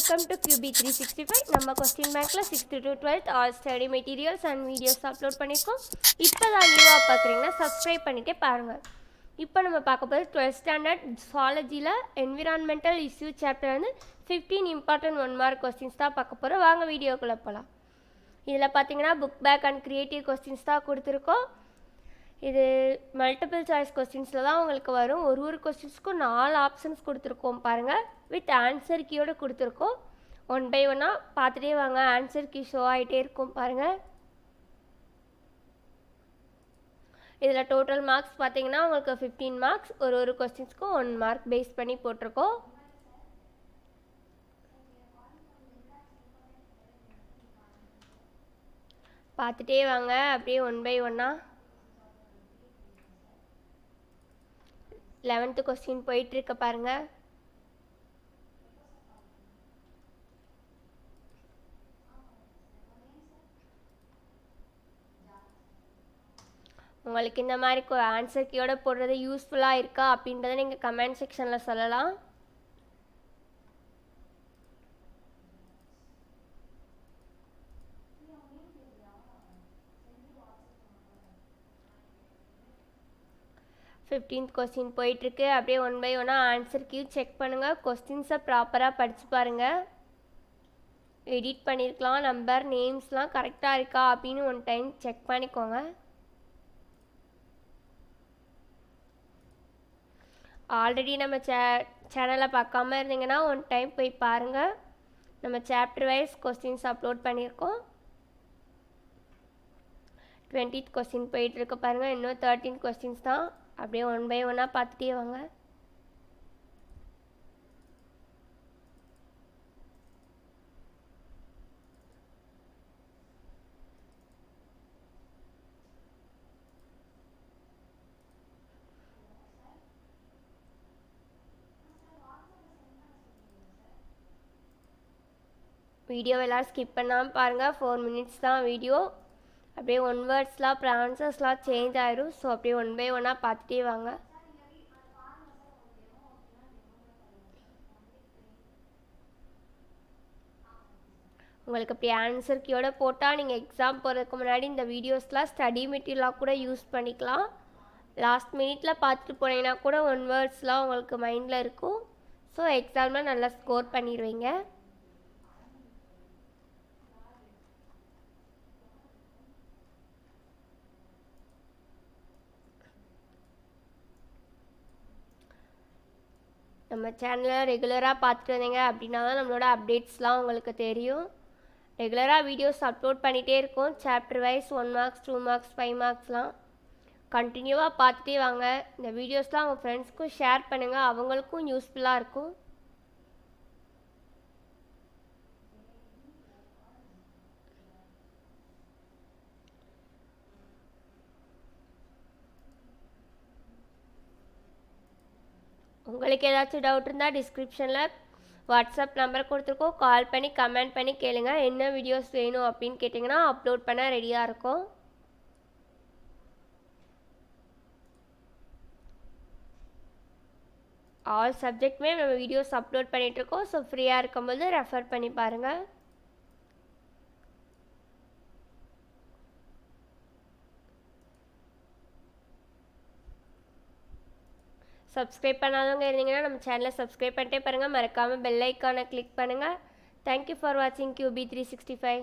Welcome to QB365. நம்ம question பேங்க்கில் 6th to 12th all study materials and videos upload பண்ணியிருக்கோம். இப்போ தான் நியூவாக பார்க்குறீங்கன்னா சப்ஸ்கிரைப் பண்ணிகிட்டே பாருங்கள். இப்போ நம்ம பார்க்க போகிறது 12th ஸ்டாண்டர்ட் ஜுவாலஜியில் என்விரான்மெண்டல் இஷ்யூ சாப்டர் வந்து 15 இம்பார்ட்டன்ட் 1 மார்க் கொஸ்டின்ஸ் தான் பார்க்க போகிறோம். வாங்க வீடியோக்குள்ளே போகலாம். இதில் பார்த்தீங்கன்னா book back and creative questions தான் கொடுத்துருக்கோம். இது மல்டிபிள் சாய்ஸ் கொஸ்டின்ஸில் தான் உங்களுக்கு வரும். ஒரு கொஸ்டின்ஸ்க்கும் 4 ஆப்ஷன்ஸ் கொடுத்துருக்கோம் பாருங்கள். வித் ஆன்சர் கீயோடு கொடுத்துருக்கோம். 1 by 1 பார்த்துட்டே வாங்க. ஆன்சர் கீ ஷோ ஆகிட்டே இருக்கும் பாருங்கள். இதில் டோட்டல் மார்க்ஸ் பார்த்தீங்கன்னா உங்களுக்கு 15 மார்க்ஸ். ஒரு கொஸ்டின்ஸ்க்கும் 1 மார்க் பேஸ் பண்ணி போட்டிருக்கோம். பார்த்துட்டே வாங்க அப்படியே 1 by 1. 11th கொஸ்டின் போயிட்டுருக்க பாருங்கள். உங்களுக்கு இந்த மாதிரி ஆன்சர் கீயோட போடுறது யூஸ்ஃபுல்லாக இருக்கா அப்படின்றத நீங்கள் கமெண்ட் செக்ஷனில் சொல்லலாம். ஃபிஃப்டீன்த் கொஸ்டின் போயிட்டுருக்கு. அப்படியே 1 by 1 ஆன்சர் கீ செக் பண்ணுங்கள். கொஸ்டின்ஸை ப்ராப்பராக படித்து பாருங்கள். எடிட் பண்ணியிருக்கலாம், நம்பர் நேம்ஸ்லாம் கரெக்டாக இருக்கா அப்படின்னு 1 டைம் செக் பண்ணிக்கோங்க. ஆல்ரெடி நம்ம சேனலை பார்க்காம இருந்தீங்கன்னா 1 டைம் போய் பாருங்கள். நம்ம சாப்டர் வைஸ் கொஸ்டின்ஸ் அப்லோட் பண்ணியிருக்கோம். 20th கொஸ்டின் போயிட்டுருக்கு பாருங்கள். இன்னும் 13 கொஸ்டின்ஸ் தான். அப்படியே 1 by 1 பார்த்துட்டே வாங்க. வீடியோ எல்லோரும் ஸ்கிப் பண்ணாமல் பாருங்கள். 4 minutes தான் வீடியோ. அப்படியே 1 வேர்ட்ஸ்லாம் அப்புறம் ஆன்சர்ஸ்லாம் சேஞ்ச் ஆயிரும். ஸோ அப்படியே 1 by 1 பார்த்துட்டே வாங்க. உங்களுக்கு அப்படி ஆன்சர் கீயோட போட்டால் நீங்கள் எக்ஸாம் போகிறதுக்கு முன்னாடி இந்த வீடியோஸ்லாம் ஸ்டடி மெட்டீரியலாக கூட யூஸ் பண்ணிக்கலாம். லாஸ்ட் மினிட்டில் பார்த்துட்டு போனீங்கன்னா கூட 1 வேர்ட்ஸ்லாம் உங்களுக்கு மைண்டில் இருக்கும். ஸோ எக்ஸாமில் நல்லா ஸ்கோர் பண்ணிடுவீங்க. நம்ம சேனலை ரெகுலராக பார்த்துட்டு வந்தீங்க அப்படின்னா தான் நம்மளோட அப்டேட்ஸ்லாம் உங்களுக்கு தெரியும். ரெகுலராக வீடியோஸ் அப்லோட் பண்ணிகிட்டே இருக்கோம். சாப்டர் வைஸ் 1 மார்க்ஸ் 2 மார்க்ஸ் 5 மார்க்ஸ்லாம் கண்டினியூவாக பார்த்துட்டே வாங்க. இந்த வீடியோஸ்லாம் அவங்க ஃப்ரெண்ட்ஸ்க்கும் ஷேர் பண்ணுங்கள், அவங்களுக்கும் யூஸ்ஃபுல்லாக இருக்கும். உங்களுக்கு ஏதாச்சும் டவுட் இருந்தால் டிஸ்கிரிப்ஷனில் வாட்ஸ்அப் நம்பர் கொடுத்துருக்கோம். கால் பண்ணி கமெண்ட் பண்ணி கேளுங்க. என்ன வீடியோஸ் வேணும் அப்படின்னு கேட்டிங்கன்னா அப்லோட் பண்ண ரெடியாக இருக்கும். ஆல் சப்ஜெக்ட்டுமே நம்ம வீடியோஸ் அப்லோட் பண்ணிகிட்ருக்கோம். ஸோ ஃப்ரீயாக இருக்கும்போது ரெஃபர் பண்ணி பாருங்கள். சப்ஸ்கிரைப் பண்ணாதவங்க இருந்தீங்கன்னா நம்ம சேனலை சப்ஸ்கிரைப் பண்ணிட்டே பாருங்கள். மறக்காமல் பெல் ஐக்கானை கிளிக் பண்ணுங்கள். தேங்க்யூ ஃபார் வாட்சிங் QB365.